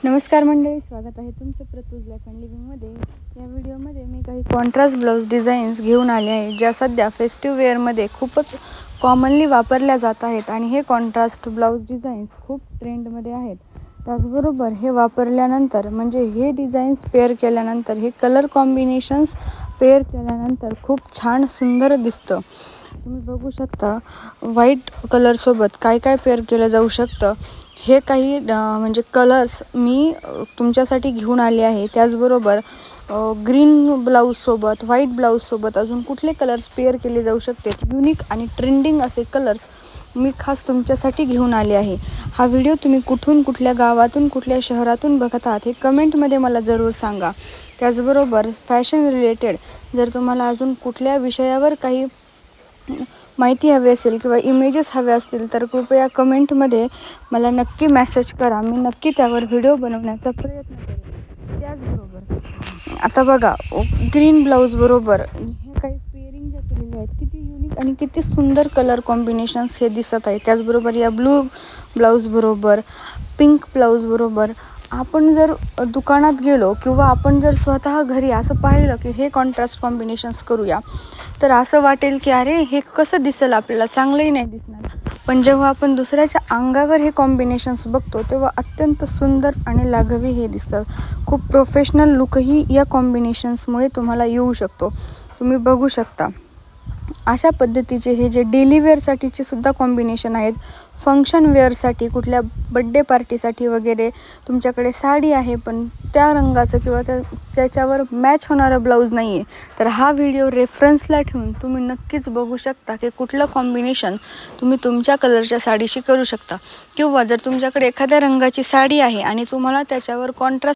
नमस्कार मंडळी, स्वागत आहे तुमचं प्रतूज लाईफ अँड लिव्हिंगमध्ये. या व्हिडिओमध्ये मी काही कॉन्ट्रास्ट ब्लाऊज डिझाईन्स घेऊन आले आहे, ज्या सध्या फेस्टिव्ह वेअरमध्ये खूपच कॉमनली वापरल्या जात आहेत आणि हे कॉन्ट्रास्ट ब्लाऊज डिझाईन्स खूप ट्रेंडमध्ये आहेत. त्याचबरोबर हे वापरल्यानंतर म्हणजे हे डिझाईन्स पेअर केल्यानंतर, हे कलर कॉम्बिनेशन्स पेअर केल्यानंतर खूप छान सुंदर दिसतं. तुम्ही बघू शकता व्हाईट कलरसोबत काय काय पेअर केलं जाऊ शकतं. हे काही म्हणजे कलर्स मी तुमच्यासाठी घेऊन आले आहे. त्याचबरोबर ग्रीन ब्लाऊजसोबत, व्हाईट ब्लाऊजसोबत अजून कुठले कलर्स पेअर केले जाऊ शकते, युनिक आणि ट्रेंडिंग असे कलर्स मी खास तुमच्यासाठी घेऊन आले आहे. हा व्हिडिओ तुम्ही कुठून, कुठल्या गावातून, कुठल्या शहरातून बघत आहात हे कमेंटमध्ये मला जरूर सांगा. त्याचबरोबर फॅशन रिलेटेड जर तुम्हाला अजून कुठल्या विषयावर काही माहिती हवी असेल किंवा इमेजेस हवे असतील तर कृपया कमेंटमध्ये मला नक्की मेसेज करा. मी नक्की त्यावर व्हिडिओ बनवण्याचा प्रयत्न करेन. त्याचबरोबर आता बघा, ग्रीन ब्लाऊज बरोबर हे काही पेअरिंग ज्या केलेल्या आहेत, किती युनिक आणि किती सुंदर कलर कॉम्बिनेशन्स हे दिसत आहे. त्याचबरोबर या ब्लू ब्लाऊज बरोबर, पिंक ब्लाऊज बरोबर आपण जर दुकानात गेलो किंवा आपण जर स्वतः घरी असं पाहिलं की हे कॉन्ट्रास्ट कॉम्बिनेशन्स करूया, तर असं वाटेल की अरे हे कसं दिसेल, आपल्याला चांगलंही नाही दिसणार. पण जेव्हा आपण दुसऱ्याच्या अंगावर हे कॉम्बिनेशन्स बघतो तेव्हा अत्यंत सुंदर आणि लाघवी हे दिसतात. खूप प्रोफेशनल लुकही या कॉम्बिनेशन्समुळे तुम्हाला येऊ शकतो. तुम्ही बघू शकता अशा पद्धतीचे हे जे डेली वेअरसाठीचे सुद्धा कॉम्बिनेशन आहेत. फंक्शन वेअरसाठी, कुठल्या बड्डे पार्टीसाठी वगैरे तुमच्याकडे साडी आहे पण त्या रंगाचं किंवा त्याच्यावर मॅच होणारं ब्लाऊज नाही आहे, तर हा व्हिडिओ रेफरन्सला ठेवून तुम्ही नक्कीच बघू शकता की कुठलं कॉम्बिनेशन तुम्ही तुमच्या कलरच्या साडीशी करू शकता. किंवा जर तुमच्याकडे एखाद्या रंगाची साडी आहे आणि तुम्हाला त्याच्यावर कॉन्ट्रास्ट